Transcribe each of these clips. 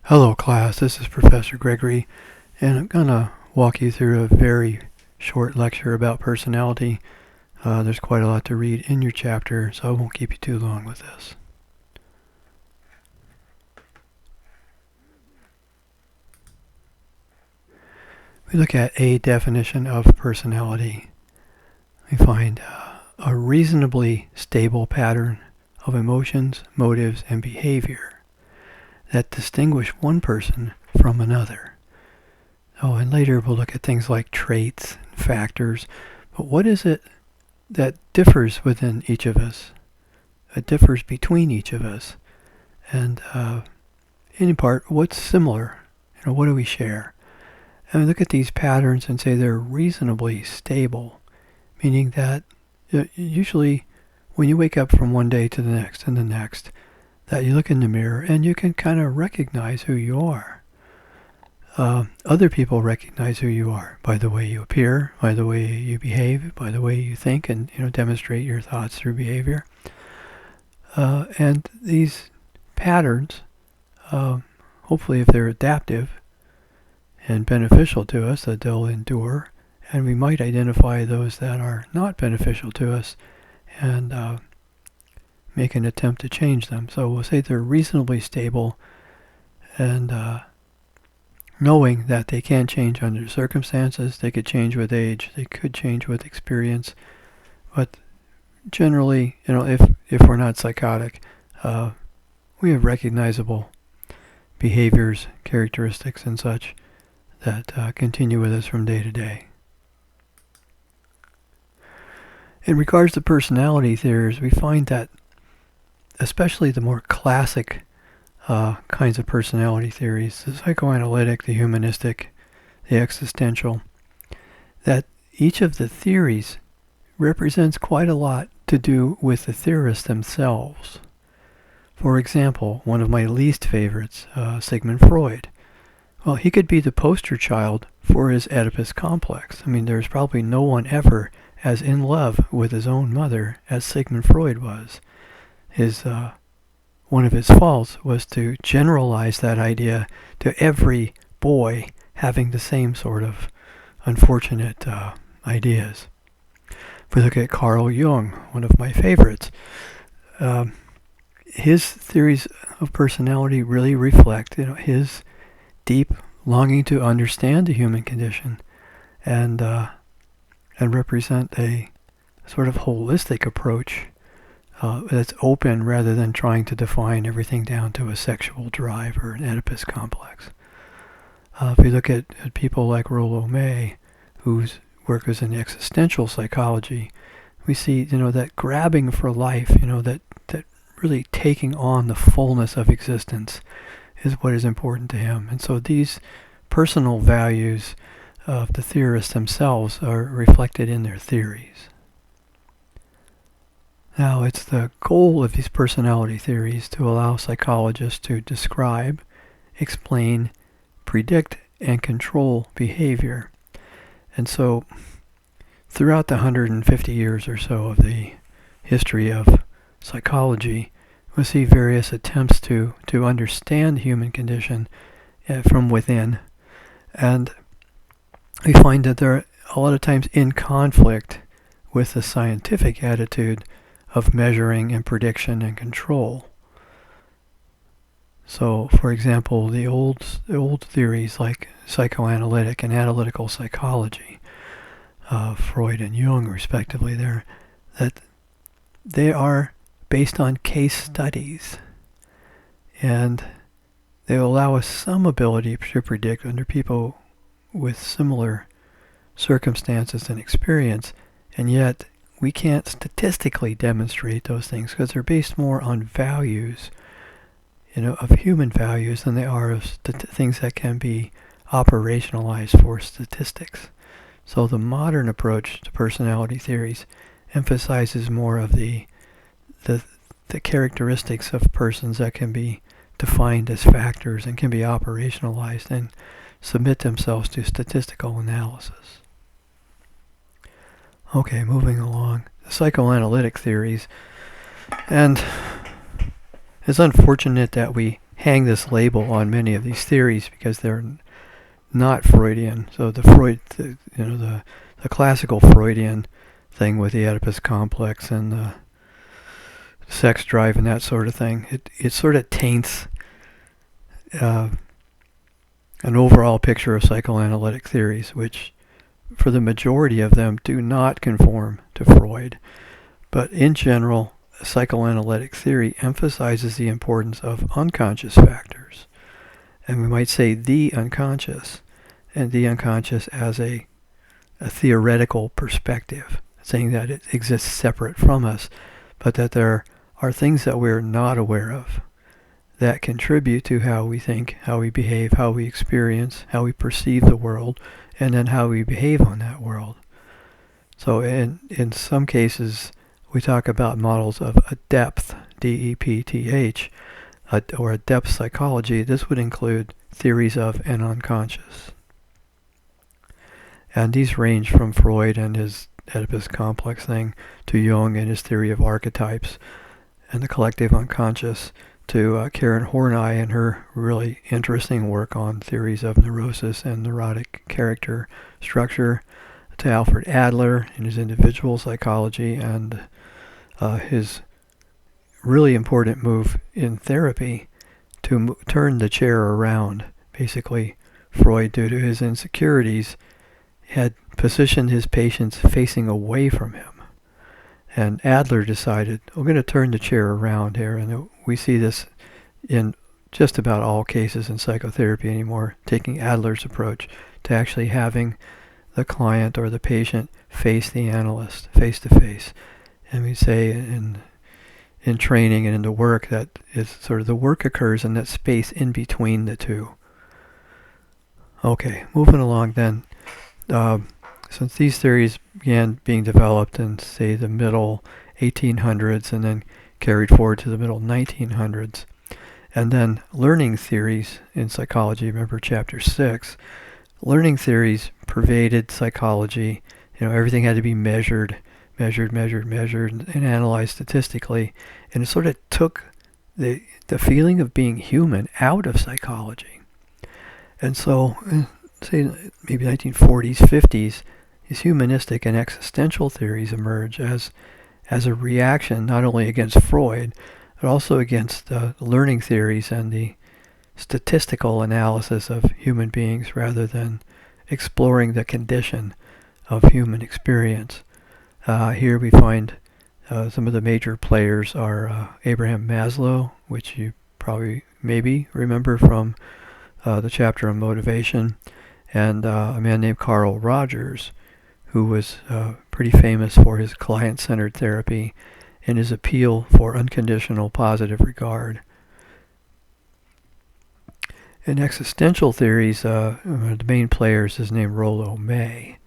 Hello class, this is Professor Gregory, and I'm going to walk you through a very short lecture about personality. There's quite a lot to read in your chapter, so I won't keep you too long with this. We look at a definition of personality. We find a reasonably stable pattern of emotions, motives, and behavior that distinguish one person from another. Oh, and later we'll look at things like traits and factors. But what is it that differs within each of us? It differs between each of us. And in part, what's similar? What do we share? And we look at these patterns and say they're reasonably stable, meaning that usually when you wake up from one day to the next and the next, that you look in the mirror and you can kind of recognize who you are. Other people recognize who you are by the way you appear, by the way you behave, by the way you think and demonstrate your thoughts through behavior. And these patterns, hopefully if they're adaptive and beneficial to us, that they'll endure, and we might identify those that are not beneficial to us and make an attempt to change them. So we'll say they're reasonably stable, and knowing that they can change under circumstances. They could change with age, they could change with experience, but generally, if we're not psychotic, we have recognizable behaviors, characteristics, and such that continue with us from day to day. In regards to personality theories, we find that especially the more classic kinds of personality theories, the psychoanalytic, the humanistic, the existential, that each of the theories represents quite a lot to do with the theorists themselves. For example, one of my least favorites, Sigmund Freud. Well, he could be the poster child for his Oedipus complex. I mean, there's probably no one ever as in love with his own mother as Sigmund Freud was. One of his faults was to generalize that idea to every boy having the same sort of unfortunate ideas. If we look at Carl Jung, one of my favorites, his theories of personality really reflect his deep longing to understand the human condition and represent a sort of holistic approach that's open rather than trying to define everything down to a sexual drive or an Oedipus complex. If you look at people like Rollo May, whose work is in existential psychology, we see that grabbing for life, that really taking on the fullness of existence is what is important to him. And so these personal values of the theorists themselves are reflected in their theories. Now, it's the goal of these personality theories to allow psychologists to describe, explain, predict, and control behavior. And so, throughout the 150 years or so of the history of psychology, we'll see various attempts to understand the human condition from within. And we find that they're a lot of times in conflict with the scientific attitude of measuring and prediction and control. So, for example, the old theories like psychoanalytic and analytical psychology, Freud and Jung respectively, that they are based on case studies, and they allow us some ability to predict under people with similar circumstances and experience, and yet we can't statistically demonstrate those things because they're based more on values, of human values than they are of things that can be operationalized for statistics. So the modern approach to personality theories emphasizes more of the characteristics of persons that can be defined as factors and can be operationalized and submit themselves to statistical analysis. Okay, moving along. The psychoanalytic theories. And it's unfortunate that we hang this label on many of these theories because they're not Freudian. So the classical Freudian thing with the Oedipus complex and the sex drive and that sort of thing, it sort of taints an overall picture of psychoanalytic theories, which for the majority of them do not conform to Freud. But in general, psychoanalytic theory emphasizes the importance of unconscious factors. And we might say the unconscious, and the unconscious as a theoretical perspective, saying that it exists separate from us, but that there are things that we're not aware of that contribute to how we think, how we behave, how we experience, how we perceive the world, and then how we behave on that world. So in some cases, we talk about models of a depth, D-E-P-T-H, or a depth psychology. This would include theories of an unconscious. And these range from Freud and his Oedipus complex thing to Jung and his theory of archetypes and the collective unconscious, to Karen Horney and her really interesting work on theories of neurosis and neurotic character structure, to Alfred Adler and his individual psychology and his really important move in therapy to turn the chair around. Basically, Freud, due to his insecurities, had positioned his patients facing away from him. And Adler decided, we're going to turn the chair around here. And we see this in just about all cases in psychotherapy anymore, taking Adler's approach to actually having the client or the patient face the analyst face to face. And we say in training and in the work that is sort of the work occurs in that space in between the two. Okay, moving along then. Since these theories began being developed in, say, the middle 1800s and then carried forward to the middle 1900s, and then learning theories in psychology, remember chapter 6, learning theories pervaded psychology. Everything had to be measured, and analyzed statistically, and it sort of took the feeling of being human out of psychology. And so, say maybe 1940s, 50s, these humanistic and existential theories emerge as a reaction not only against Freud, but also against learning theories and the statistical analysis of human beings rather than exploring the condition of human experience. Here we find some of the major players are Abraham Maslow, which you probably maybe remember from the chapter on motivation, and a man named Carl Rogers, who was pretty famous for his client-centered therapy and his appeal for unconditional positive regard. In existential theories, one of the main players is named Rollo May,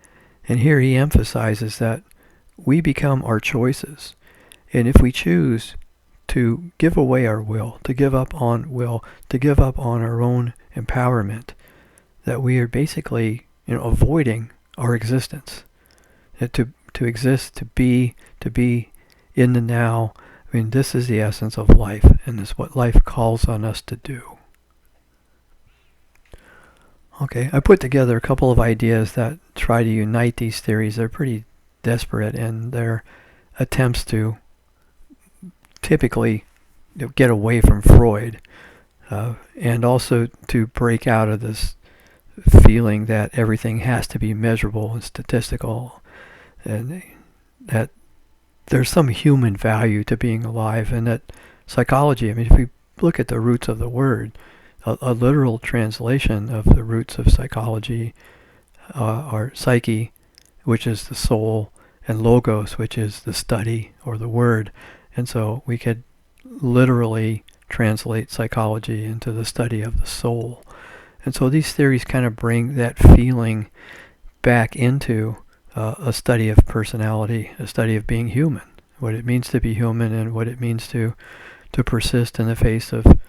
and here he emphasizes that we become our choices, and if we choose to give away our will, to give up on our own empowerment, that we are basically avoiding our existence. To exist, to be in the now. I mean, this is the essence of life, and this is what life calls on us to do. Okay, I put together a couple of ideas that try to unite these theories. They're pretty desperate, and they're attempts to typically get away from Freud, and also to break out of this feeling that everything has to be measurable and statistical, and that there's some human value to being alive, and that psychology, I mean, if we look at the roots of the word, a literal translation of the roots of psychology are psyche, which is the soul, and logos, which is the study or the word. And so we could literally translate psychology into the study of the soul. And so these theories kind of bring that feeling back into a study of personality, a study of being human, what it means to be human and what it means to persist in the face of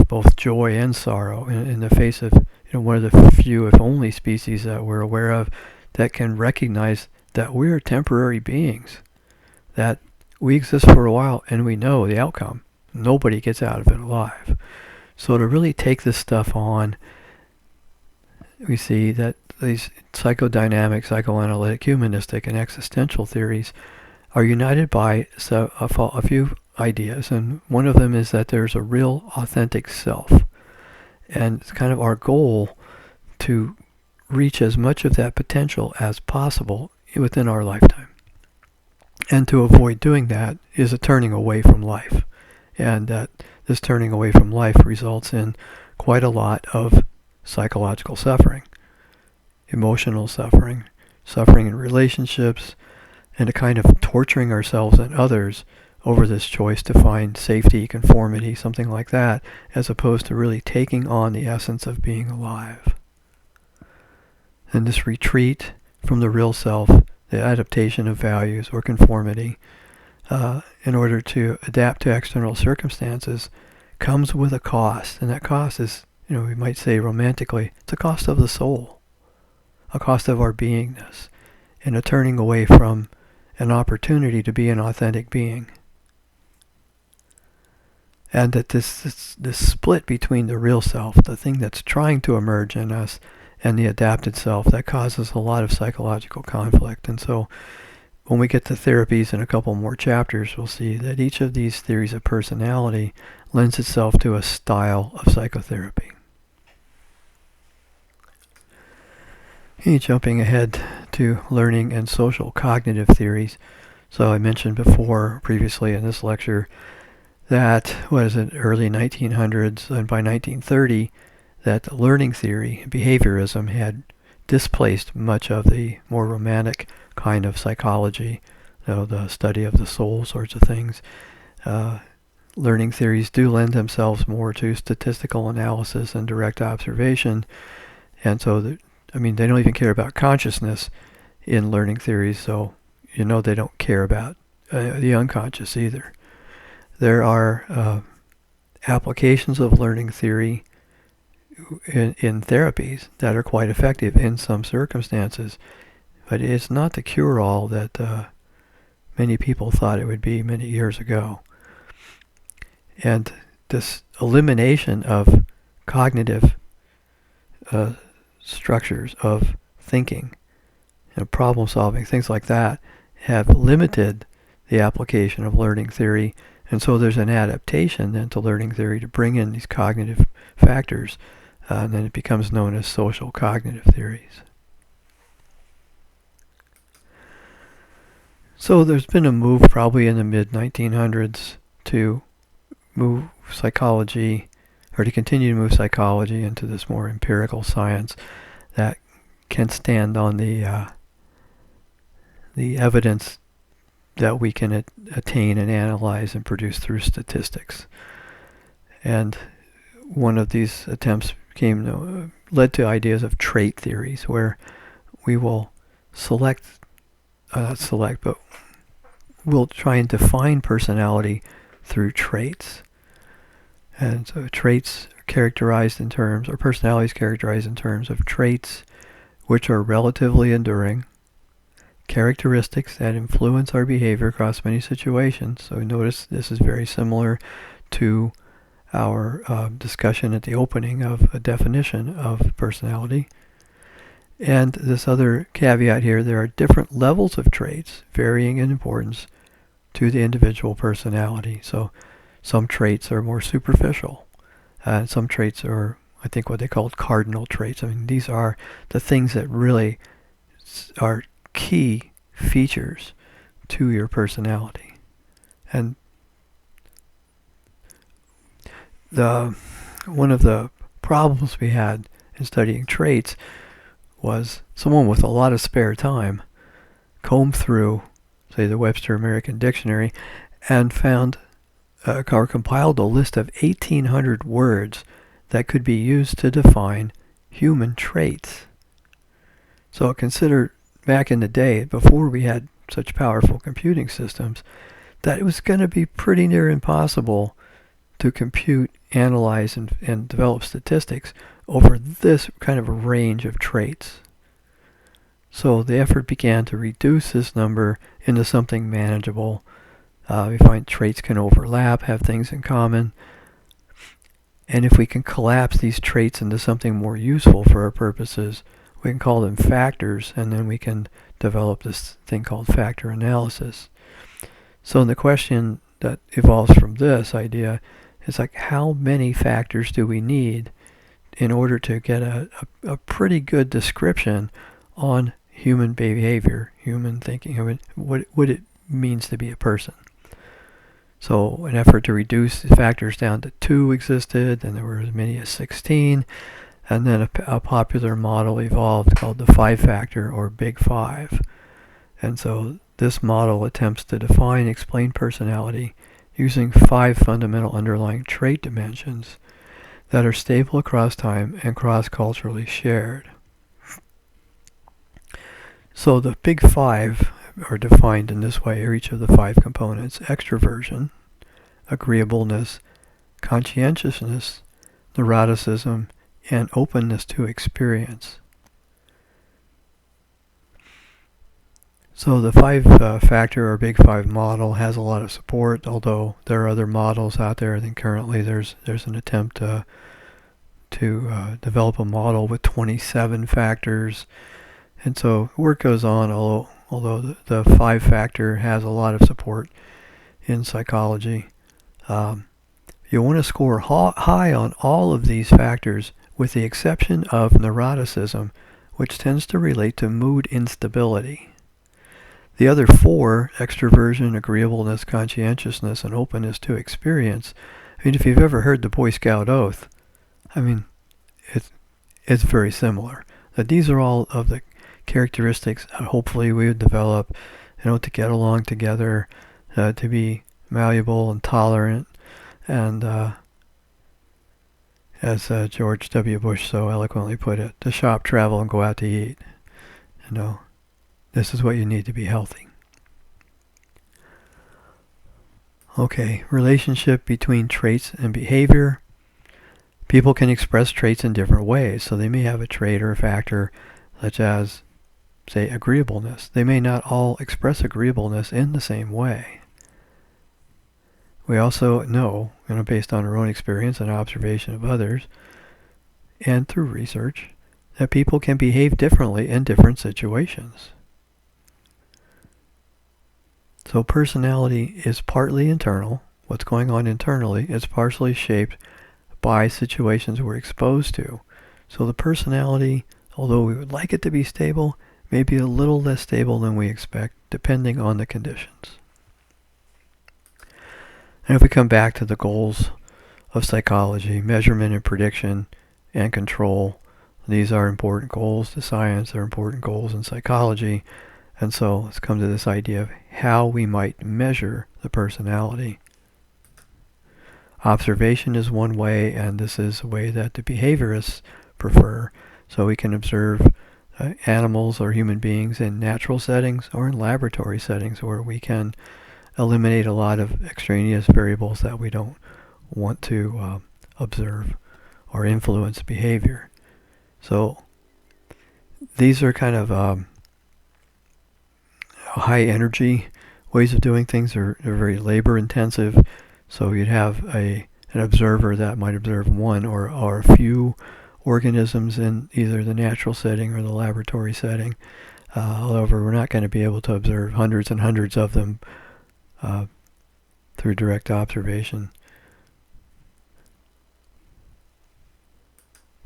both joy and sorrow, in the face of one of the few, if only, species that we're aware of that can recognize that we're temporary beings, that we exist for a while and we know the outcome. Nobody gets out of it alive. So to really take this stuff on, we see that these psychodynamic, psychoanalytic, humanistic, and existential theories are united by a few ideas, and one of them is that there's a real authentic self. And it's kind of our goal to reach as much of that potential as possible within our lifetime. And to avoid doing that is a turning away from life. And that this turning away from life results in quite a lot of psychological suffering, emotional suffering, suffering in relationships, and a kind of torturing ourselves and others over this choice to find safety, conformity, something like that, as opposed to really taking on the essence of being alive. And this retreat from the real self, the adaptation of values or conformity, in order to adapt to external circumstances, comes with a cost. And that cost is, we might say romantically, it's a cost of the soul, a cost of our beingness, and a turning away from an opportunity to be an authentic being. And that this split between the real self, the thing that's trying to emerge in us, and the adapted self, that causes a lot of psychological conflict. And so when we get to therapies in a couple more chapters, we'll see that each of these theories of personality lends itself to a style of psychotherapy. Jumping ahead to learning and social cognitive theories. So I mentioned previously in this lecture, that early 1900s, and by 1930, that learning theory, behaviorism, had displaced much of the more romantic kind of psychology, the study of the soul sorts of things. Learning theories do lend themselves more to statistical analysis and direct observation, and so they don't even care about consciousness in learning theories, so they don't care about the unconscious either. There are applications of learning theory in therapies that are quite effective in some circumstances, but it's not the cure-all that many people thought it would be many years ago. And this elimination of cognitive structures of thinking, problem solving, things like that, have limited the application of learning theory. And so there's an adaptation then to learning theory to bring in these cognitive factors, and then it becomes known as social cognitive theories. So there's been a move probably in the mid-1900s to move psychology, or to continue to move psychology into this more empirical science that can stand on the evidence that we can attain and analyze and produce through statistics. And one of these attempts led to ideas of trait theories, where we will we'll try and define personality through traits. And so traits are characterized in terms, or personality is characterized in terms of traits which are relatively enduring, characteristics that influence our behavior across many situations. So notice this is very similar to our discussion at the opening of a definition of personality. And this other caveat here, there are different levels of traits varying in importance to the individual personality. So some traits are more superficial. Some traits are, I think, what they call cardinal traits. These are the things that really are key features to your personality. And one of the problems we had in studying traits was someone with a lot of spare time combed through, say, the Webster American Dictionary and found or compiled a list of 1,800 words that could be used to define human traits. So consider back in the day, before we had such powerful computing systems, that it was going to be pretty near impossible to compute, analyze, and develop statistics over this kind of a range of traits. So the effort began to reduce this number into something manageable. We find traits can overlap, have things in common, And if we can collapse these traits into something more useful for our purposes, we can call them factors, and then we can develop this thing called factor analysis. So the question that evolves from this idea is like, how many factors do we need in order to get a pretty good description on human behavior, human thinking, what it means to be a person? So an effort to reduce the factors down to 2 existed, and there were as many as 16, and then a popular model evolved called the 5-factor or Big Five. And so this model attempts to define, explain personality using 5 fundamental underlying trait dimensions that are stable across time and cross-culturally shared. So the Big Five are defined in this way, or each of the 5 components: extroversion, agreeableness, conscientiousness, neuroticism, and openness to experience. So the 5-factor or Big Five model has a lot of support, although there are other models out there. I think currently there's an attempt to develop a model with 27 factors. And so work goes on, although the 5-factor has a lot of support in psychology. You want to score high on all of these factors, with the exception of neuroticism, which tends to relate to mood instability. The other 4, extroversion, agreeableness, conscientiousness, and openness to experience, I mean, if you've ever heard the Boy Scout oath, I mean, it's very similar. That these are all of the characteristics that hopefully we would develop, to get along together, to be malleable and tolerant, and as George W. Bush so eloquently put it, to shop, travel, and go out to eat. This is what you need to be healthy. Okay, relationship between traits and behavior. People can express traits in different ways, so they may have a trait or a factor such as, say, agreeableness. They may not all express agreeableness in the same way. We also know, based on our own experience and observation of others, and through research, that people can behave differently in different situations. So personality is partly internal. What's going on internally is partially shaped by situations we're exposed to. So the personality, although we would like it to be stable, may be a little less stable than we expect, depending on the conditions. And if we come back to the goals of psychology, measurement and prediction and control, these are important goals to science, they're important goals in psychology. And so let's come to this idea of how we might measure the personality. Observation is one way, and this is a way that the behaviorists prefer. So we can observe animals or human beings in natural settings or in laboratory settings, where we can eliminate a lot of extraneous variables that we don't want to observe or influence behavior. So these are kind of high energy ways of doing things. They're very labor intensive. So you'd have an observer that might observe one or a few organisms in either the natural setting or the laboratory setting. However, we're not going to be able to observe hundreds and hundreds of them through direct observation.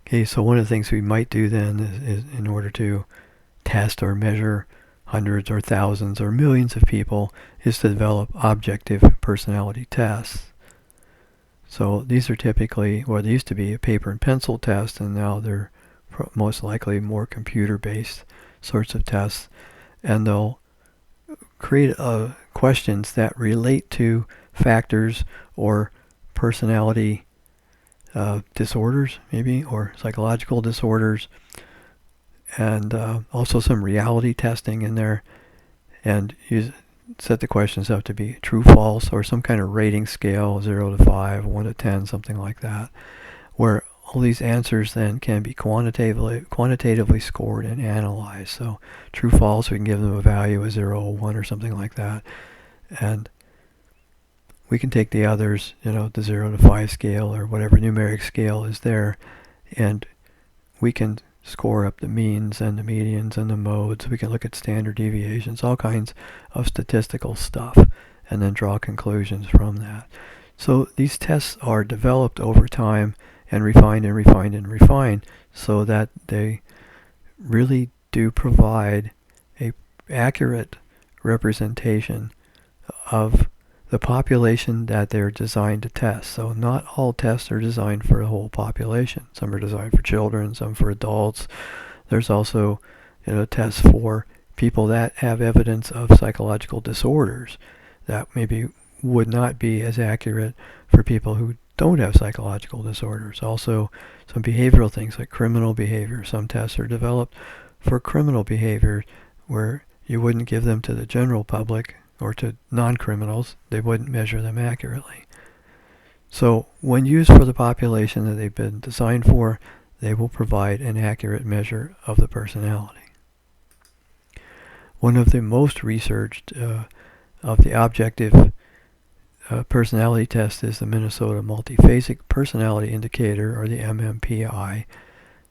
Okay, so one of the things we might do then is in order to test or measure hundreds or thousands or millions of people, is to develop objective personality tests. So these are typically, well, they used to be a paper and pencil test, and now they're most likely more computer-based sorts of tests, and they'll create questions that relate to factors or personality disorders, maybe, or psychological disorders, and also some reality testing in there, and you set the questions up to be true, false, or some kind of rating scale, 0 to 5, 1 to 10, something like that, where all these answers then can be quantitatively scored and analyzed. So true, false, we can give them a value of 0, 1, or something like that. And we can take the others, the 0 to 5 scale or whatever numeric scale is there, and we can score up the means and the medians and the modes. We can look at standard deviations, all kinds of statistical stuff, and then draw conclusions from that. So these tests are developed over time and refined and refined and refined so that they really do provide a accurate representation of the population that they're designed to test. So not all tests are designed for the whole population. Some are designed for children, some for adults. There's also tests for people that have evidence of psychological disorders that maybe would not be as accurate for people who don't have psychological disorders. Also, some behavioral things like criminal behavior. Some tests are developed for criminal behavior where you wouldn't give them to the general public or to non-criminals. They wouldn't measure them accurately. So when used for the population that they've been designed for, they will provide an accurate measure of the personality. One of the most researched of the objective personality test is the Minnesota Multiphasic Personality Indicator, or the MMPI.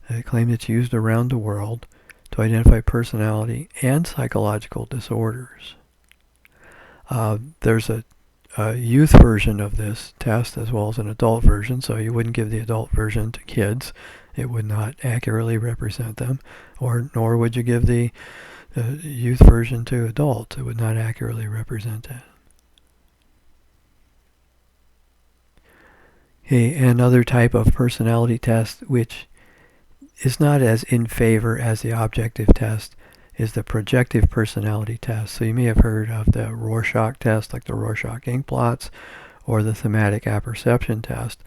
They claim it's used around the world to identify personality and psychological disorders. There's a youth version of this test as well as an adult version, so you wouldn't give the adult version to kids. It would not accurately represent them, nor would you give the youth version to adults. It would not accurately represent it. Okay, another type of personality test which is not as in favor as the objective test is the projective personality test. So you may have heard of the Rorschach test, like the Rorschach ink blots, or the thematic apperception test.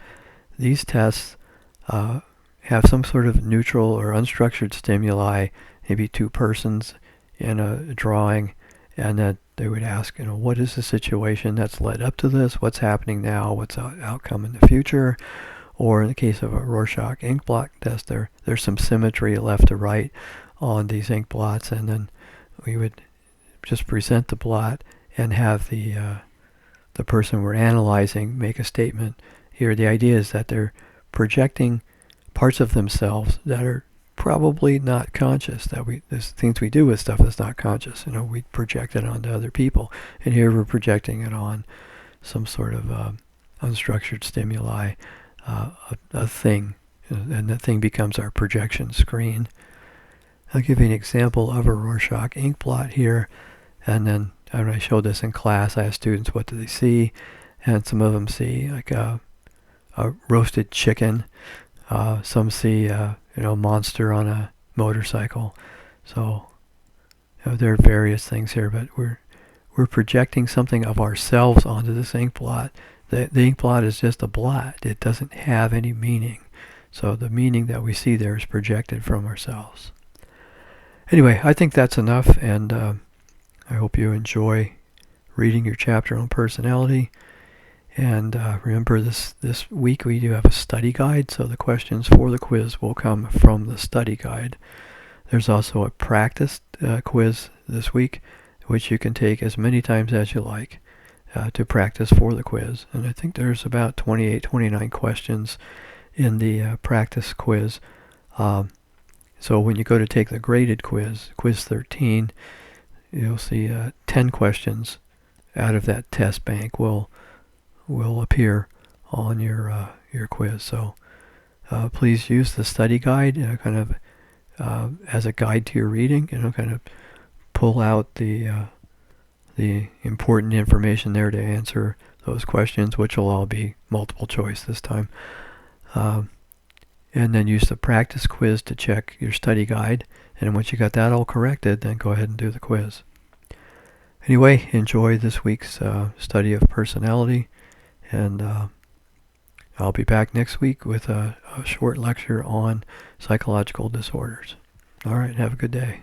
These tests have some sort of neutral or unstructured stimuli, maybe two persons in a drawing, and that they would ask, what is the situation that's led up to this? What's happening now? What's the outcome in the future? Or in the case of a Rorschach ink blot test, there's some symmetry left to right on these ink blots, and then we would just present the blot and have the person we're analyzing make a statement. Here, the idea is that they're projecting parts of themselves that are probably not conscious. There's things we do with stuff that's not conscious. We project it onto other people, and here we're projecting it on some sort of unstructured stimuli, a thing, and the thing becomes our projection screen. I'll give you an example of a Rorschach ink blot here, and then when I showed this in class, I asked students what do they see, and some of them see like a roasted chicken. Some see a monster on a motorcycle. So there are various things here, but we're projecting something of ourselves onto this ink blot. The ink blot is just a blot. It doesn't have any meaning. So the meaning that we see there is projected from ourselves. Anyway, I think that's enough, and I hope you enjoy reading your chapter on personality. And remember, this week we do have a study guide, so the questions for the quiz will come from the study guide. There's also a practice quiz this week, which you can take as many times as you like to practice for the quiz. And I think there's about 28, 29 questions in the practice quiz. So when you go to take the graded quiz, quiz 13, you'll see 10 questions out of that test bank will appear on your quiz. So please use the study guide, kind of as a guide to your reading. Kind of pull out the important information there to answer those questions, which will all be multiple choice this time. And then use the practice quiz to check your study guide. And once you got that all corrected, then go ahead and do the quiz. Anyway, enjoy this week's study of personality. And I'll be back next week with a short lecture on psychological disorders. All right, have a good day.